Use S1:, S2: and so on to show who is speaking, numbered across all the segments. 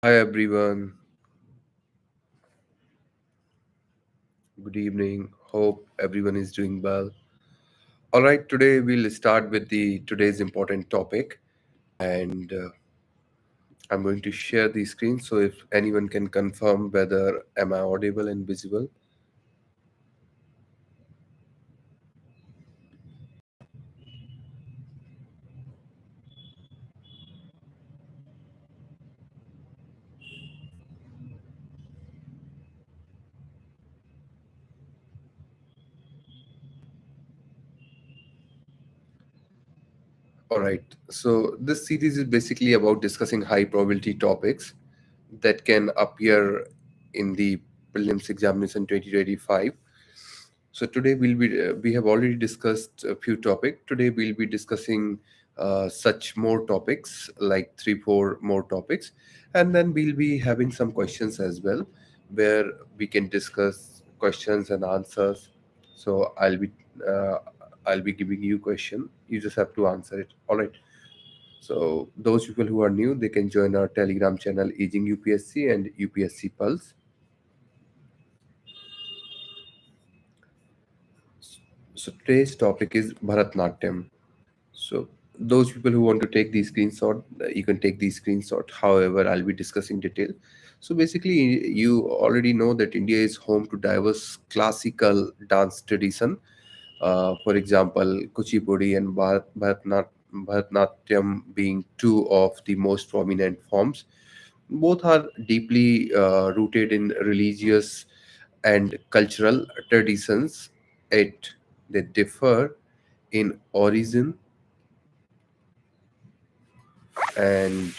S1: Hi everyone, good evening. Hope everyone is doing well. All right, today we'll start with the today's important topic, and I'm going to share the screen. So if anyone can confirm whether am I audible and visible. All right. So this series is basically about discussing high probability topics that can appear in the prelims examination 2025. So today we have already discussed a few topics. Today we'll be discussing such more topics, like three, four more topics, and then we'll be having some questions as well, where we can discuss questions and answers. So uh, I'll be giving you question. You just have to answer it. All right. So those people who are new, they can join our Telegram channel, Aging UPSC and UPSC Pulse. So today's topic is Bharatnatyam. So those people who want to take the screenshot, you can take the screenshot. However, I'll be discussing detail. So basically, you already know that India is home to diverse classical dance tradition. For example, Kuchipudi and Bharatnatyam being two of the most prominent forms. Both are deeply rooted in religious and cultural traditions. Yet they differ in origin, and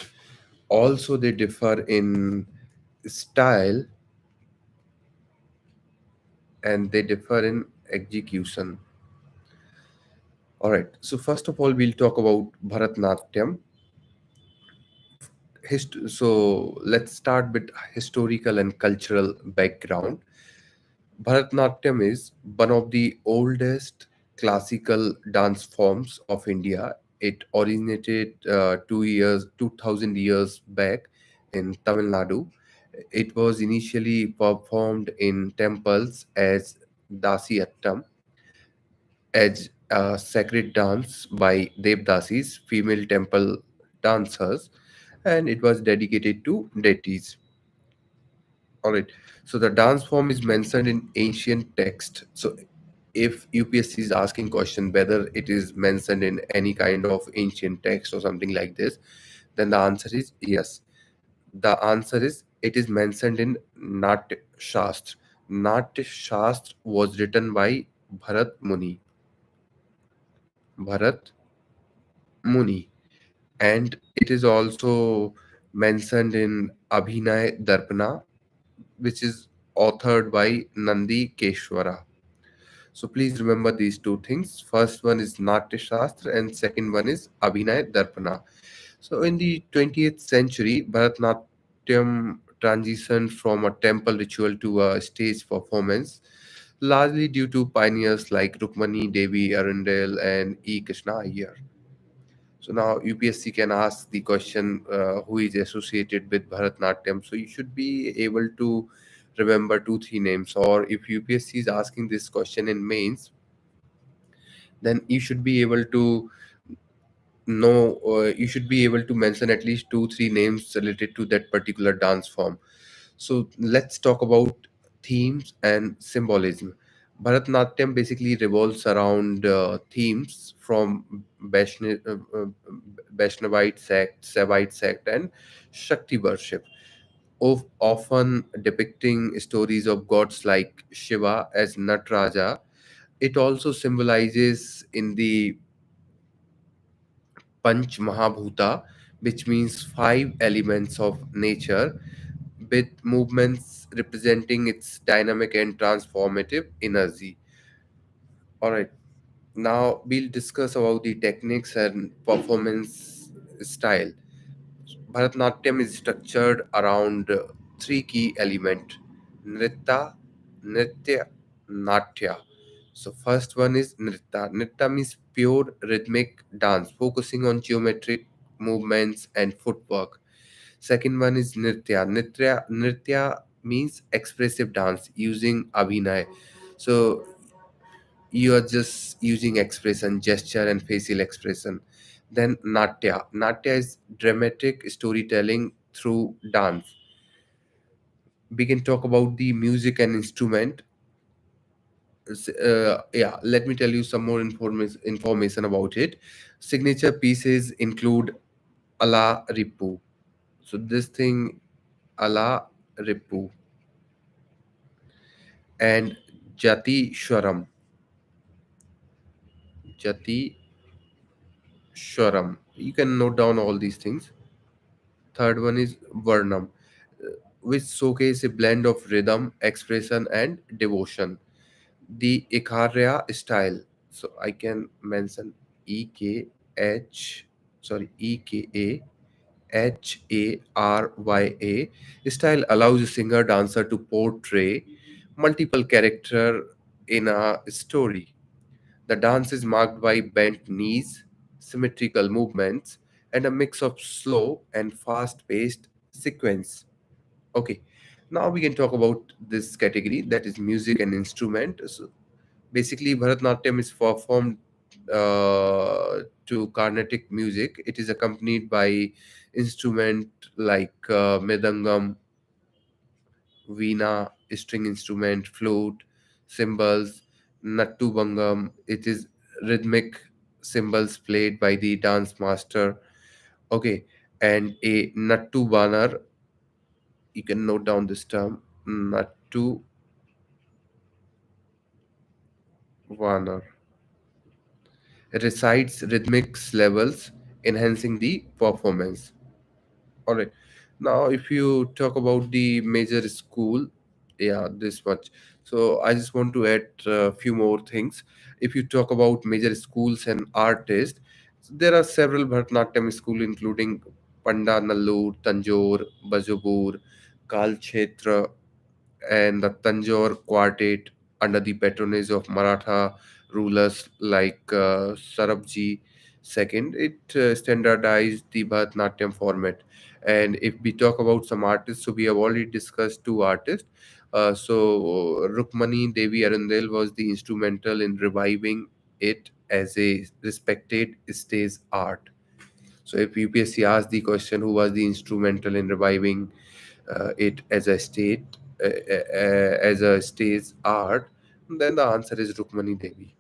S1: also they differ in style, and they differ in execution. All right, so first of all we'll talk about Bharatnatyam. So let's start with historical and cultural background. Bharatnatyam is one of the oldest classical dance forms of India. It originated 2000 years back in Tamil Nadu. It was initially performed in temples as Dasiyattam, as a sacred dance by Devdasis, female temple dancers, and it was dedicated to deities. All right. So the dance form is mentioned in ancient text. So if UPSC is asking question whether it is mentioned in any kind of ancient text or something like this, then the answer is yes. The answer is it is mentioned in Natya Shastra. Natya Shastra was written by Bharat Muni. Bharat Muni. And it is also mentioned in Abhinay Darpana, which is authored by Nandi Keshwara. So please remember these two things. First one is Natya Shastra and second one is Abhinay Darpana. So in the 20th century, Bharatanatyam transitioned from a temple ritual to a stage performance, largely due to pioneers like Rukmani Devi Arundel and E. Krishna Iyer. So now UPSC can ask the question who is associated with Bharatnatyam. So you should be able to remember two, three names. Or if UPSC is asking this question in mains, then you should be able to know, you should be able to mention at least two, three names related to that particular dance form. So let's talk about themes and symbolism. Bharatnatyam basically revolves around themes from Vaishnavite sect, Saivite sect, and Shakti worship, of often depicting stories of gods like Shiva as Natraja. It also symbolizes in the Panch Mahabhuta, which means five elements of nature, with movements representing its dynamic and transformative energy. All right, now we'll discuss about the techniques and performance style. Bharatanatyam is structured around three key elements: Nritta, Nritya, Natya. So first one is Nritta. Nritta means pure rhythmic dance, focusing on geometric movements and footwork. Second one is nritya. Nritya means expressive dance using abhinay. So you are just using expression, gesture, and facial expression. Then natya. Natya is dramatic storytelling through dance. We can talk about the music and instrument. Yeah, let me tell you some more information about it. Signature pieces include ala ripu. So this thing, ala ripu, and jati shwaram. Jati shwaram. You can note down all these things. Third one is Varnam, which showcase a blend of rhythm, expression, and devotion. The Ikarya style. So I can mention EKH, sorry, EKAHARYA style allows a singer dancer to portray multiple character in a story. The dance is marked by bent knees, symmetrical movements, and a mix of slow and fast paced sequence. Okay, now we can talk about this category, that is music and instrument. So basically, Bharatnatyam is performed to Carnatic music. It is accompanied by instrument like mridangam, veena, string instrument, flute, cymbals, nattu bangam. It is rhythmic cymbals played by the dance master. Okay, and a nattu banar. You can note down this term, nattu banar. Recites rhythmic levels, enhancing the performance. All right. Now, if you talk about the major school, yeah, this much. So I just want to add a few more things. If you talk about major schools and artists, there are several Bharatanatyam school, including Panda Nallur, Tanjore, Bajapur, Kalkshetra, and the Tanjore Quartet under the patronage of Maratha rulers like Sarabji II. It standardized the Bharatanatyam format. And if we talk about some artists, so we have already discussed two artists. So Rukmani Devi Arundel was the instrumental in reviving it as a respected stage art. So if UPSC asked the question, who was the instrumental in reviving it as a as a stage art, then the answer is Rukmani Devi.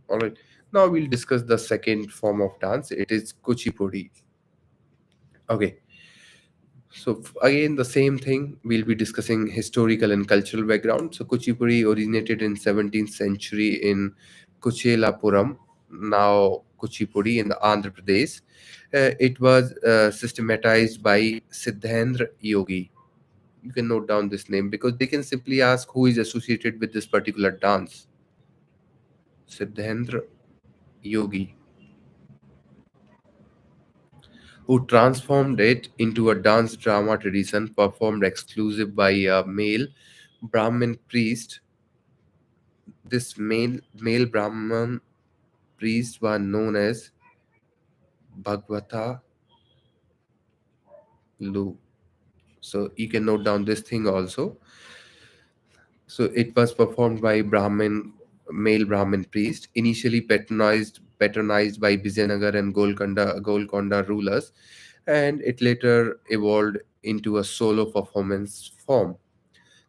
S1: All right. Now we'll discuss the second form of dance. It is Kuchipudi. Okay. So again, the same thing. We'll be discussing historical and cultural background. So Kuchipudi originated in 17th century in Kuchelapuram, now Kuchipudi in the Andhra Pradesh. It was systematized by Siddhendra Yogi. You can note down this name because they can simply ask who is associated with this particular dance. Siddhendra Yogi, who transformed it into a dance drama tradition performed exclusive by a male Brahmin priest. This male Brahmin priest was known as Bhagwata Lu. So you can note down this thing also. So it was performed by male Brahmin priest, initially patronized by Vijayanagar and Golconda rulers, and it later evolved into a solo performance form.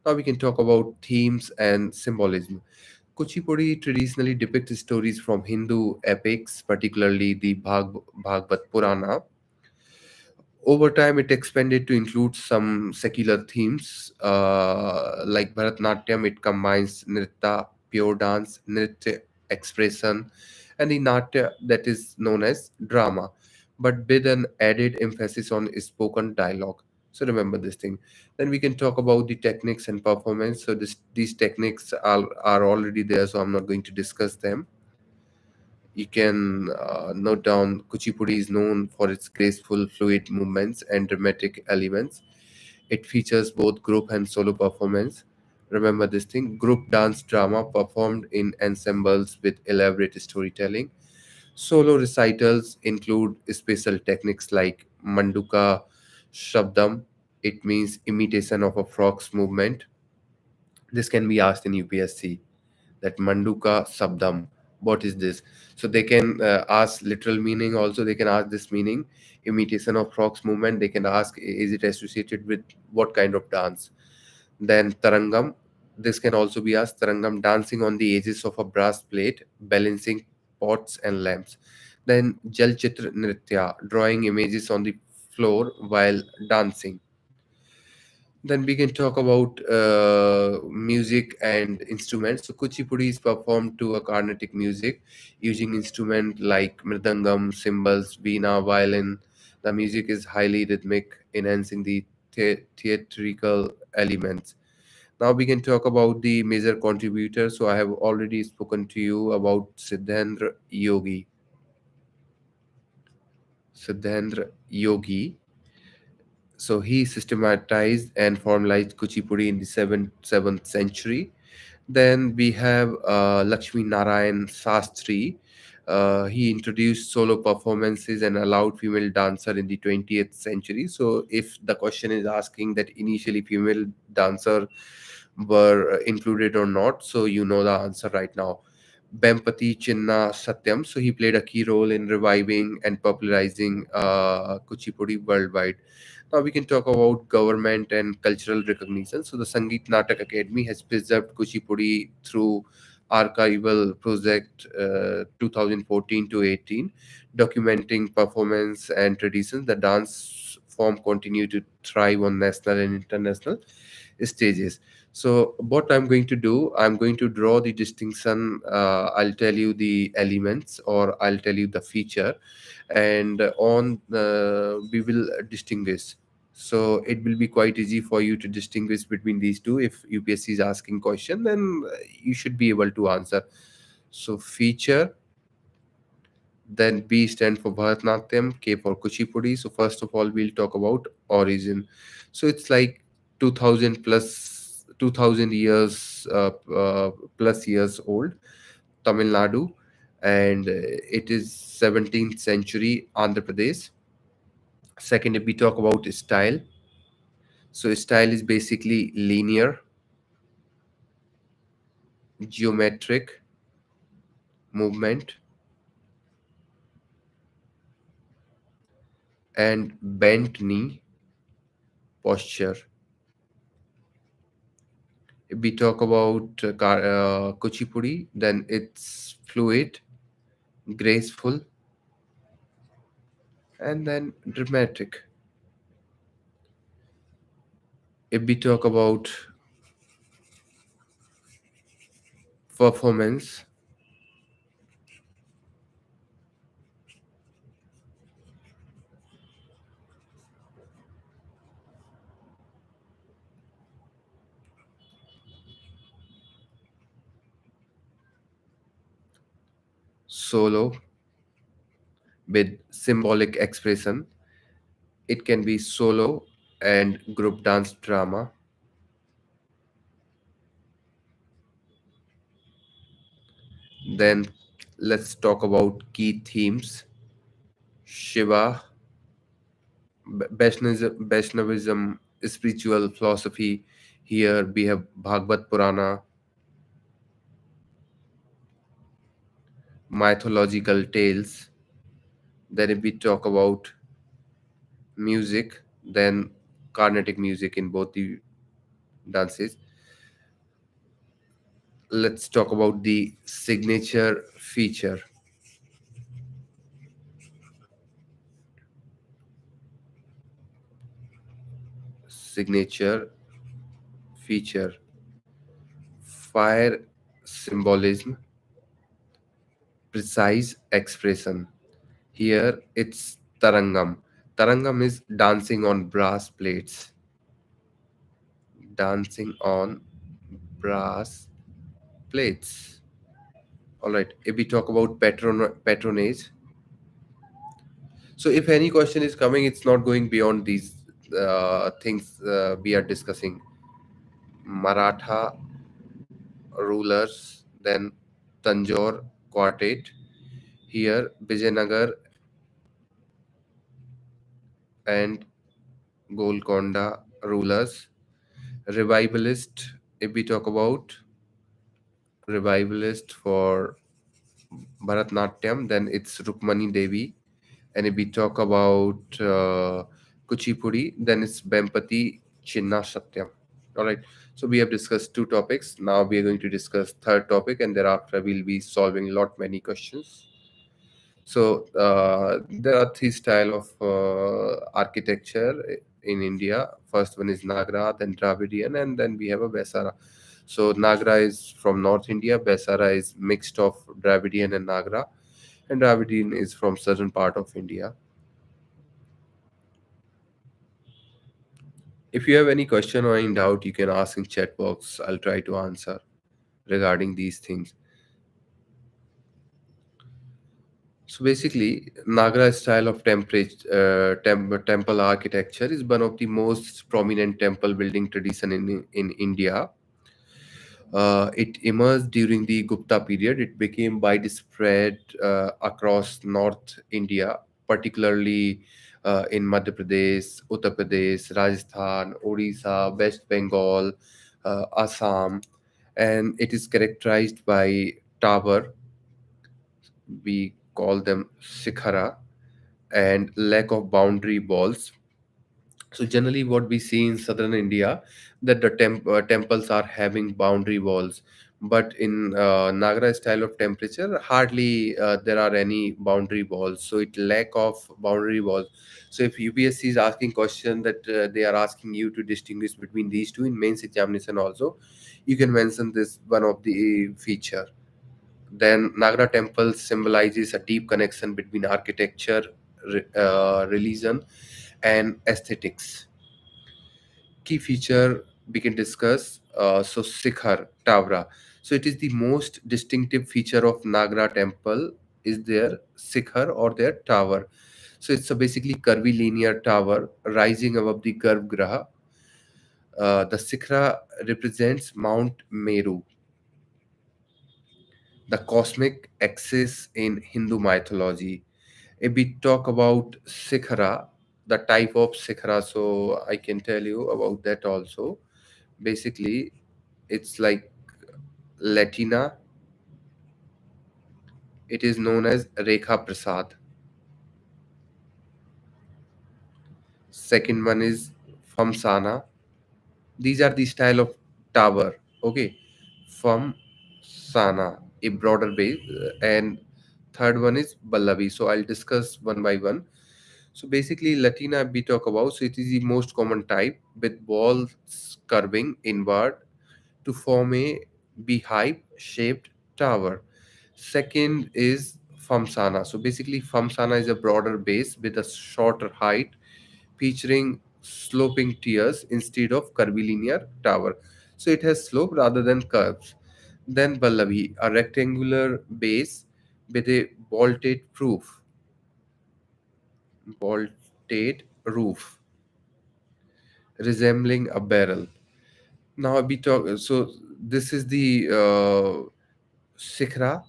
S1: Now we can talk about themes and symbolism. Kuchipudi traditionally depicts stories from Hindu epics, particularly the Bhagavad Purana. Over time, it expanded to include some secular themes, like Bharatnatyam. It combines nritta, pure dance, nritya expression, and the natya that is known as drama, but with an added emphasis on spoken dialogue. So remember this thing. Then we can talk about the techniques and performance. So these techniques are already there, so I'm not going to discuss them. You can note down Kuchipudi is known for its graceful, fluid movements and dramatic elements. It features both group and solo performance. Remember this thing, group dance drama performed in ensembles with elaborate storytelling. Solo recitals include special techniques like Manduka, Shabdam, it means imitation of a frog's movement. This can be asked in UPSC, that Manduka Sabdam, what is this? So they can ask literal meaning also, they can ask this meaning, imitation of frog's movement. They can ask, is it associated with what kind of dance? Then Tarangam, this can also be asked. Tarangam, dancing on the edges of a brass plate, balancing pots and lamps. Then Jalchitra Nritya, drawing images on the floor while dancing. Then we can talk about music and instruments. So Kuchipudi is performed to a Carnatic music using instruments like mridangam, cymbals, veena, violin. The music is highly rhythmic, enhancing the theatrical elements. Now we can talk about the major contributors. So I have already spoken to you about Siddhendra Yogi. Siddhendra Yogi. So he systematized and formalized Kuchipudi in the seventh century. Then we have Lakshmi Narayan Sastri. He introduced solo performances and allowed female dancer in the 20th century. So if the question is asking that initially female dancer were included or not, so you know the answer right now. Bempati Chinna Satyam. So he played a key role in reviving and popularizing Kuchipudi worldwide. Now we can talk about government and cultural recognition. So the Sangeet Natak Academy has preserved Kuchipudi through archival project 2014 to 18, documenting performance and traditions. The dance form continue to thrive on national and international stages. So what I'm going to do, I'm going to draw the distinction. I'll tell you the elements, or I'll tell you the feature, and on we will distinguish. So it will be quite easy for you to distinguish between these two. If UPSC is asking question, then you should be able to answer. So feature, then B stand for Bharatanatyam, K for Kuchipudi. So first of all, we'll talk about origin. So it's like 2000 plus 2000 years plus years old, Tamil Nadu, and it is 17th century Andhra Pradesh. Second, if we talk about style, so style is basically linear, geometric movement, and bent knee posture. If we talk about Kuchipudi, then it's fluid, graceful, and then dramatic. If we talk about performance, solo with symbolic expression, it can be solo and group dance drama. Then let's talk about key themes. Shiva, Vaishnavism, spiritual philosophy. Here we have Bhagavad Purana, mythological tales. Then if we talk about music, then Carnatic music in both the dances. Let's talk about the signature feature. Signature feature. Fire symbolism, precise expression. Here it's Tarangam. Tarangam is dancing on brass plates. Dancing on brass plates. All right. If we talk about patronage, so if any question is coming, it's not going beyond these things we are discussing. Maratha rulers, then Tanjore Quartet. Here Vijayanagar and Golconda rulers. Revivalist, if we talk about revivalist for Bharatnatyam, then it's Rukmani Devi. And if we talk about Kuchipudi, then it's Bempati Chinna Satyam. All right. So we have discussed two topics. Now we are going to discuss third topic, and thereafter we'll be solving lot many questions. So there are three style of architecture in India. First one is Nagra, then Dravidian, and then we have a Vesara. So Nagra is from North India, Vesara is mixed of Dravidian and Nagra, and Dravidian is from southern part of India. If you have any question or any doubt, you can ask in chat box. I'll try to answer regarding these things. So basically, Nagra style of temple architecture is one of the most prominent temple building tradition in India. It emerged during the Gupta period. It became widespread across North India, particularly in Madhya Pradesh, Uttar Pradesh, Rajasthan, Odisha, West Bengal, Assam, and it is characterized by tower. We call them sikhara, and lack of boundary walls. So generally, what we see in southern India, that the temples are having boundary walls, but in Nagra style of temperature, hardly there are any boundary walls. So it lack of boundary walls. So if UPSC is asking question that they are asking you to distinguish between these two in mains examination also, you can mention this one of the feature. Then Nagra temple symbolizes a deep connection between architecture, religion, and aesthetics. Key feature we can discuss. So Sikhar Tavra. So it is the most distinctive feature of Nagra temple is their Sikhar or their tower. So it's a basically curvy linear tower rising above the Garbhagriha. The Sikhara represents Mount Meru, the cosmic axis in Hindu mythology. If we talk about Sikhara, the type of Sikhara, so I can tell you about that also. Basically, it's like Latina. It is known as Rekha Prasad. Second one is Famsana. These are the style of tower. Okay, Famsana, a broader base, and third one is Ballavi. So I'll discuss one by one. So basically, Latina we talk about. So it is the most common type with walls curving inward to form a beehive shaped tower. Second is Famsana. So basically, Famsana is a broader base with a shorter height, featuring sloping tiers instead of curvilinear tower. So it has slope rather than curves. Then Vallavi, a rectangular base with a vaulted roof, resembling a barrel. Now we talk. So this is the Sikhra.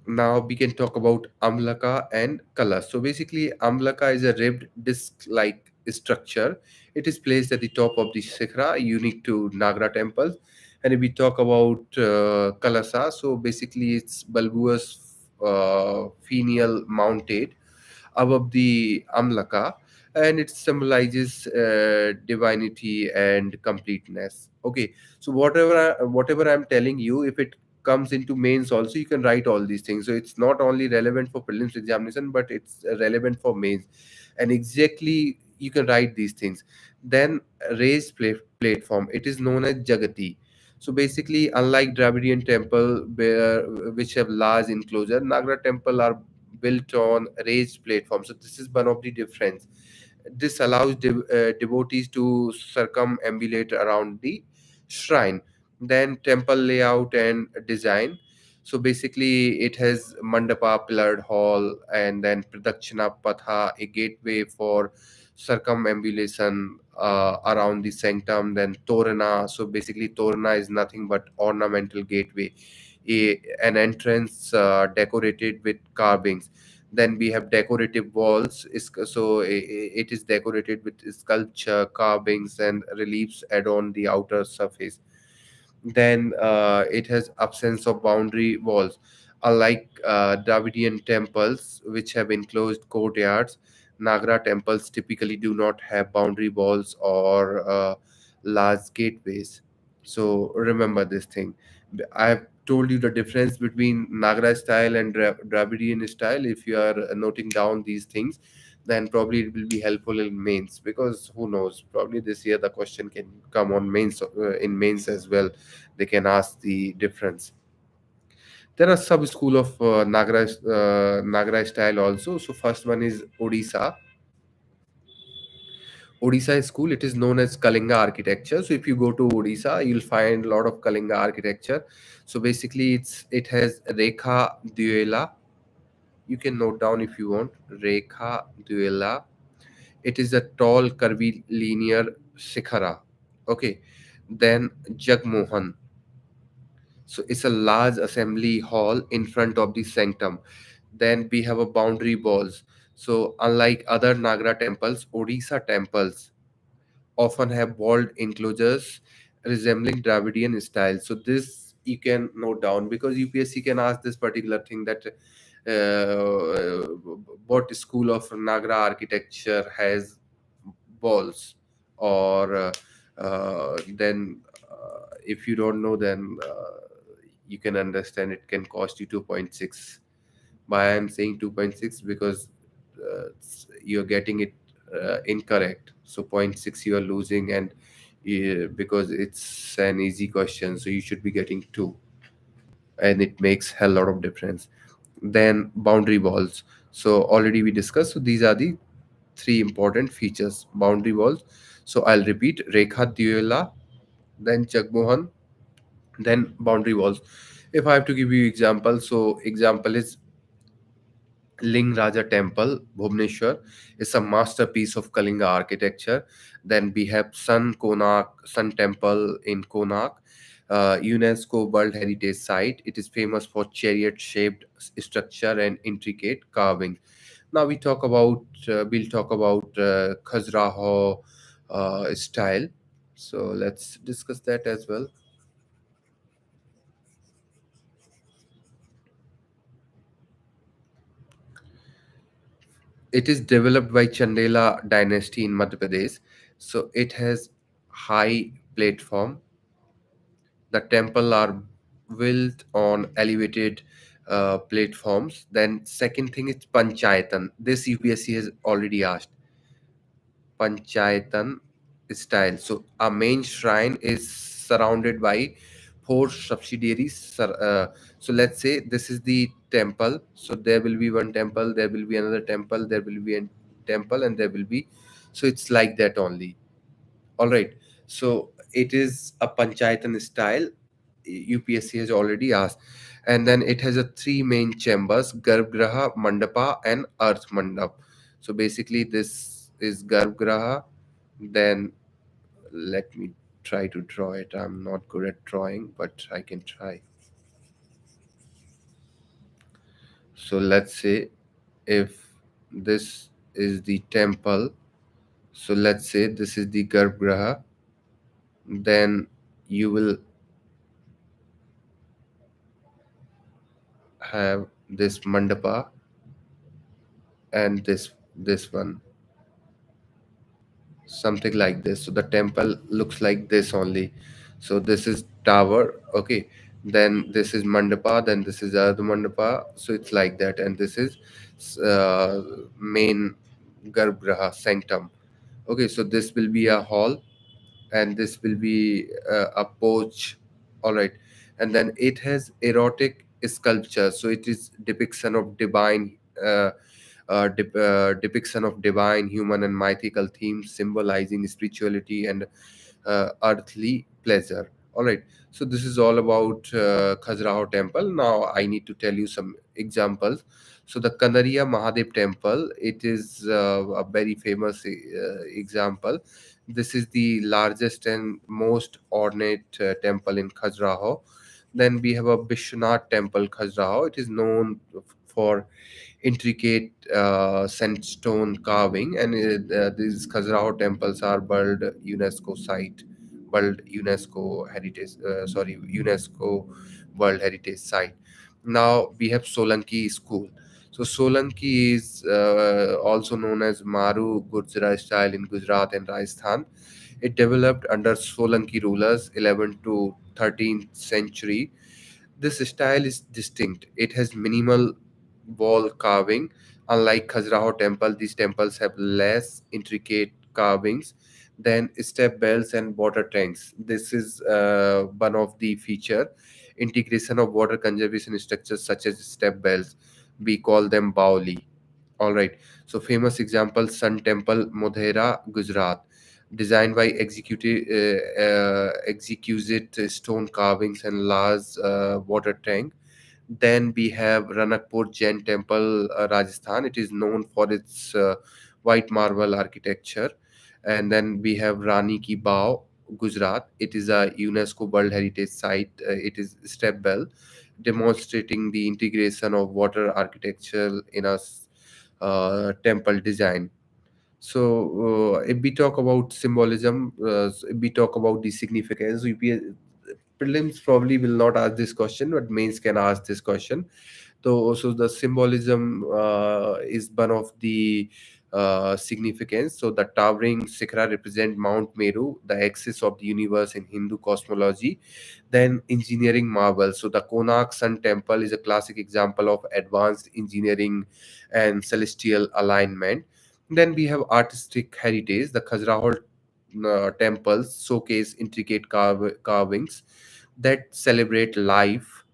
S1: Now we can talk about Amlaka and Kala. So basically, Amlaka is a ribbed disc-like structure. It is placed at the top of the Sikhra, unique to Nagra temples. And if we talk about Kalasa, so basically it's bulbous finial mounted above the Amlaka, and it symbolizes divinity and completeness. Okay, so whatever I'm telling you, if it comes into mains also, you can write all these things. So it's not only relevant for prelims examination, but it's relevant for mains, and exactly you can write these things. Then raised platform, it is known as Jagati. So basically, unlike Dravidian temple where which have large enclosure, Nagra temple are built on raised platforms. So this is one of the difference. This allows devotees to circumambulate around the shrine. Then temple layout and design. So basically, it has mandapa, pillared hall, and then pradakshina patha, a gateway for circumambulation around the sanctum. Then torana. So basically, torana is nothing but ornamental gateway, an entrance decorated with carvings. Then we have decorative walls. It is decorated with sculpture, carvings, and reliefs add on the outer surface. Then it has absence of boundary walls. Unlike Dravidian temples, which have enclosed courtyards, Nagara temples typically do not have boundary walls or large gateways. So remember this thing. I've told you the difference between Nagara style and Dravidian style. If you are noting down these things, then probably it will be helpful in mains, because who knows, probably this year the question can come on mains, in mains as well. They can ask the difference. There are sub school of Nagara style also. So first one is Odisha. Odisha school, it is known as Kalinga architecture. So if you go to Odisha, you'll find a lot of Kalinga architecture. So basically, it has Rekha Duela. You can note down if you want. Rekha Duela. It is a tall, curvy, linear shikhara. Okay. Then Jagmohan. So it's a large assembly hall in front of the sanctum. Then we have a boundary walls. So unlike other Nagara temples, Odisha temples often have walled enclosures resembling Dravidian style. So this you can note down, because UPSC can ask this particular thing, that what school of Nagara architecture has walls, or then if you don't know, then you can understand it can cost you 2.6. Why I'm saying 2.6? Because you're getting it incorrect. So zero point 0.6 you are losing, and because it's an easy question, so you should be getting 2, and it makes hell lot of difference. Then boundary walls. So already we discussed. So these are the three important features: boundary walls. So I'll repeat: Rekha Duela, then Jagmohan, then boundary walls. If I have to give you example, so example is Ling Raja Temple, Bhubaneswar, is a masterpiece of Kalinga architecture. Then we have Sun Temple in Konark, UNESCO World Heritage Site. It is famous for chariot-shaped structure and intricate carving. Now we'll talk about Khajuraho style. So let's discuss that as well. It is developed by Chandela dynasty in Madhya Pradesh. So it has high platform. The temple are built on elevated platforms. Then second thing is Panchayatan. This UPSC has already asked. Panchayatan style. So a main shrine is surrounded by four subsidiaries. So let's say this is the temple. So there will be one temple, there will be another temple, there will be a temple, and there will be. So it's like that only. All right. So it is a Panchayatan style. UPSC has already asked. And then it has a three main chambers: Garbhgraha, Mandapa, and Earth Mandap. So basically, this is Garbhgraha. Then let me try to draw it. I'm not good at drawing, but I can try. So let's say if this is the temple, so let's say this is the Garbhgraha, then you will have this Mandapa and this one, something like this. So the temple looks like this only. So this is tower, okay. Then this is Mandapa, then this is Ardha Mandapa. So it's like that, and this is uh, main Garbhgraha sanctum. Okay, so this will be a hall, and this will be a porch. All right. And then it has erotic sculpture, so it is depiction of divine depiction of divine, human, and mythical themes symbolizing spirituality and earthly pleasure. All right. So this is all about Khajuraho temple. Now I need to tell you some examples. So the Kanariya Mahadev temple, it is a very famous example. This is the largest and most ornate temple in Khajuraho. Then we have a Vishwanath temple, Khajuraho. It is known for intricate sandstone carving, and these Khajuraho temples are World UNESCO Heritage, UNESCO World Heritage Site. Now we have Solanki School. So Solanki is also known as Maru Gurjara style in Gujarat and Rajasthan. It developed under Solanki rulers 11th to 13th century. This style is distinct. It has minimal wall carving. Unlike Khajuraho temple, these temples have less intricate carvings than step bells and water tanks. This is one of the feature. Integration of water conservation structures such as step bells. We call them Baoli. All right. So famous example, Sun Temple, Modhera, Gujarat, designed by exquisite stone carvings and large water tank. Then we have Ranakpur Jain Temple, Rajasthan. It is known for its white marble architecture. And then we have Rani Ki Bao, Gujarat. It is a UNESCO World Heritage Site. It is step bell, demonstrating the integration of water architecture in a temple design. So, if we talk about symbolism, if we talk about the significance, prelims probably will not ask this question, but mains can ask this question. So the symbolism is one of the significance. So the towering Sikra represent Mount Meru, the axis of the universe in Hindu cosmology. Then engineering marvel. So the Konark Sun Temple is a classic example of advanced engineering and celestial alignment. Then we have artistic heritage. The Khajuraho temples showcase intricate carvings that celebrate life,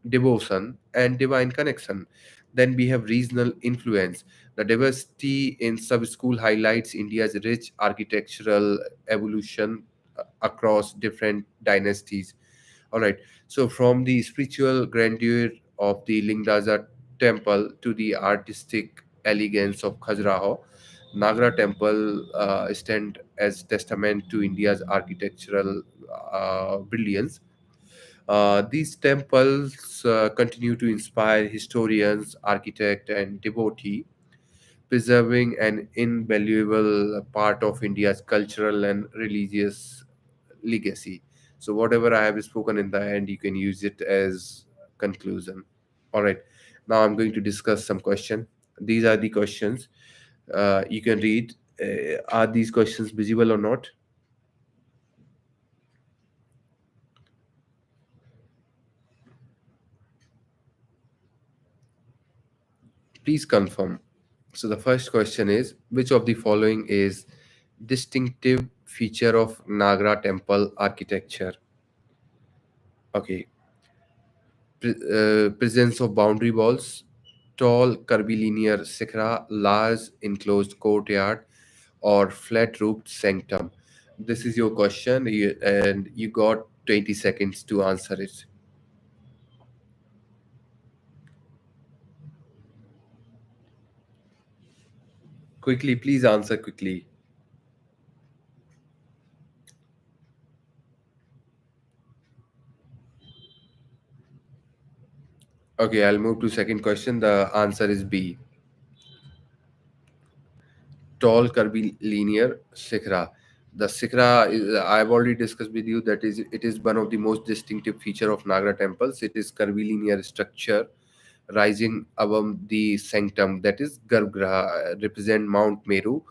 S1: devotion, and divine connection. Then we have regional influence. The diversity in sub school highlights India's rich architectural evolution across different dynasties. All right. So from the spiritual grandeur of the Lingdaja temple to the artistic elegance of Khajuraho, Nagra temple stand as testament to India's architectural brilliance. These temples continue to inspire historians, architects, and devotee, preserving an invaluable part of India's cultural and religious legacy. So whatever I have spoken in the end, you can use it as conclusion. All right. Now I'm going to discuss some question. These are the questions. You can read. Are these questions visible or not? Please confirm. So the first question is, which of the following is distinctive feature of Nagra temple architecture? Okay. Presence of boundary walls, tall curvilinear sikhra, large enclosed courtyard, or flat roofed sanctum. This is your question, and you got 20 seconds to answer it. Quickly, please answer quickly. Okay, I'll move to second question. The answer is B. Tall curvilinear Sikhra. The Sikhra is, I've already discussed with you that is it is one of the most distinctive feature of Nagra temples. It is curvilinear structure rising above the sanctum, that is Garbhagriha, represent Mount Meru,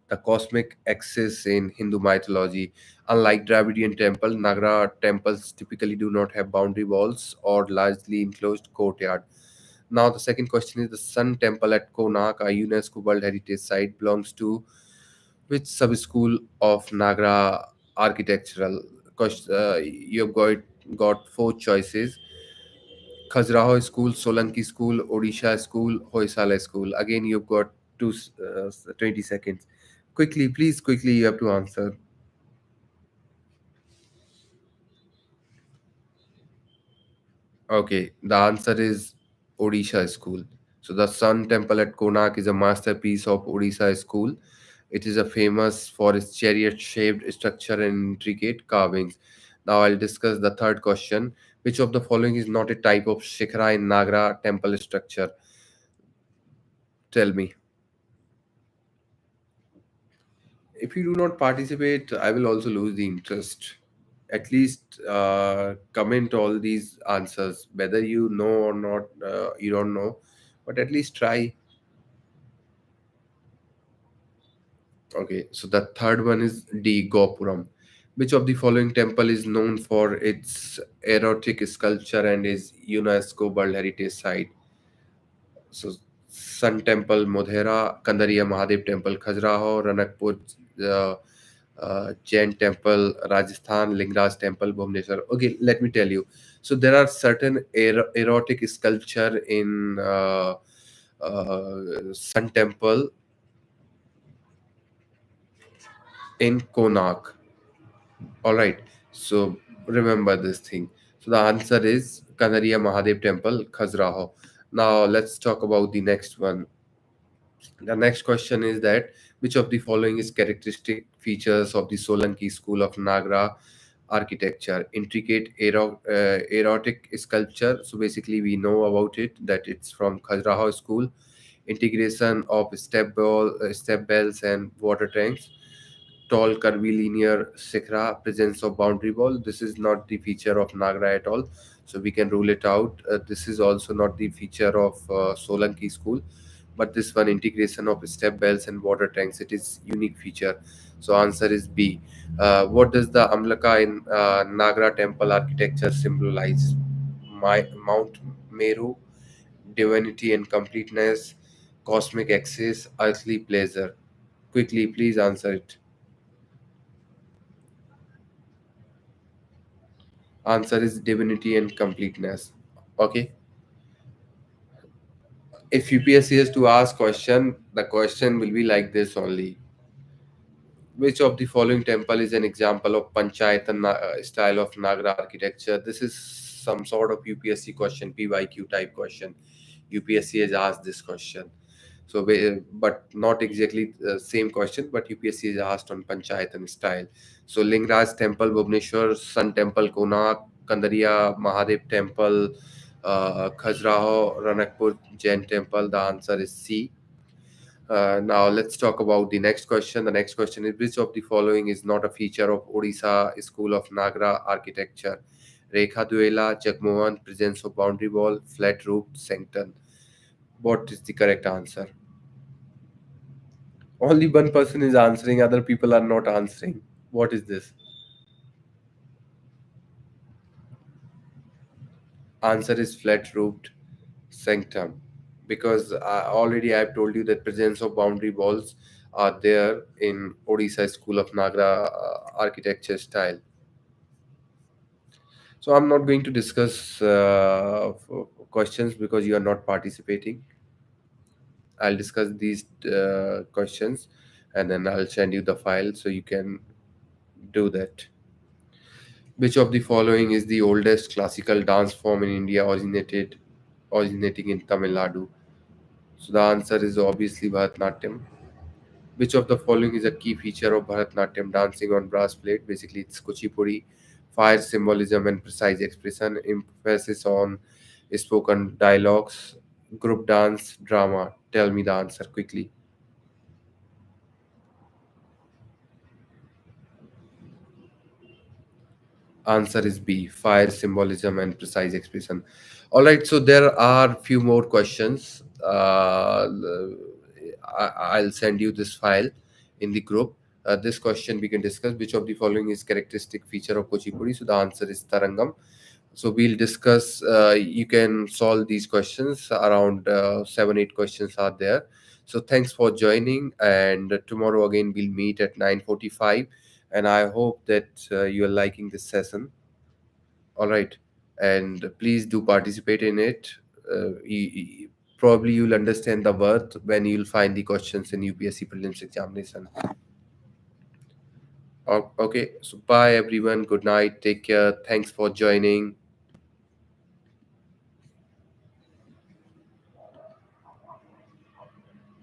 S1: the cosmic axis in Hindu mythology. Unlike Dravidian temple, Nagra temples typically do not have boundary walls or largely enclosed courtyard. Now, the second question is, the Sun Temple at Konark, a UNESCO World Heritage Site, belongs to which sub-school of Nagra architectural? You've got four choices: Khajuraho School, Solanki School, Odisha School, Hoysala School. Again, you've got 20 seconds. Quickly, please, quickly, you have to answer. Okay, the answer is Odisha School. So the Sun Temple at Konark is a masterpiece of Odisha School. It is a famous for its chariot-shaped structure and intricate carvings. Now I'll discuss the third question. Which of the following is not a type of Shikhara in Nagra temple structure? Tell me. If you do not participate, I will also lose the interest. At least comment all these answers, whether you know or not. You don't know, but at least try. Okay, so the third one is D. Gopuram. Which of the following temple is known for its erotic sculpture and is UNESCO World Heritage Site? So, Sun Temple, Modhera, Kandariya Mahadev Temple, Khajuraho, Ranakpur, Jain Temple, Rajasthan, Lingraj Temple, Bhubaneswar. Okay, let me tell you. So there are certain erotic sculpture in Sun Temple in Konark. All right. So remember this thing. So the answer is Kanariya Mahadev Temple, Khajuraho. Now let's talk about the next one. The next question is that which of the following is characteristic features of the Solanki school of Nagra architecture? Intricate erotic sculpture. So basically, we know about it that it's from Khajuraho school. Integration of step bells and water tanks. Tall curvilinear sikhra, presence of boundary wall. This is not the feature of Nagra at all. So we can rule it out. This is also not the feature of Solanki school, but this one integration of step bells and water tanks, it is unique feature. So answer is B. What does the Amlaka in Nagra temple architecture symbolize? Mount Meru, divinity and completeness, cosmic access, earthly pleasure. Quickly, please answer it. Answer is divinity and completeness. Okay. If UPSC has to ask question, the question will be like this only. Which of the following temple is an example of Panchayatan style of Nagra architecture? This is some sort of UPSC question, PYQ type question. UPSC has asked this question. So, but not exactly the same question, but UPSC is asked on Panchayatan style. So, Lingraj Temple, Bhubaneswar, Sun Temple, Konark, Kandariya Mahadev Temple, Khajuraho, Ranakpur Jain Temple. The answer is C. Now let's talk about the next question. The next question is which of the following is not a feature of Odisha School of Nagra architecture? Rekha Duela, Jagmohan, presence of boundary wall, flat roof, sanctum. What is the correct answer? Only one person is answering, other people are not answering. What is this? Answer is flat roofed sanctum. Because already I have told you that presence of boundary walls are there in Odisha School of Nagra architecture style. So I'm not going to discuss questions because you are not participating. I'll discuss these questions and then I'll send you the file so you can do that. Which of the following is the oldest classical dance form in India originating in Tamil Nadu? So the answer is obviously Bharatanatyam. Which of the following is a key feature of Bharatanatyam dancing on brass plate? Basically, it's Kuchipudi, fire symbolism and precise expression, emphasis on spoken dialogues, group dance, drama. Tell me the answer quickly. Answer is B, fire symbolism and precise expression. All right, so there are few more questions. I'll send you this file in the group. This question we can discuss. Which of the following is characteristic feature of Kuchipudi? So the answer is Tarangam. So we'll discuss. You can solve these questions. Around 7, 8 questions are there. So thanks for joining, and tomorrow again we'll meet at 9:45. And I hope that you are liking this session. All right, and please do participate in it. Probably you'll understand the worth when you'll find the questions in UPSC prelims examination. Okay, so bye everyone. Good night. Take care. Thanks for joining.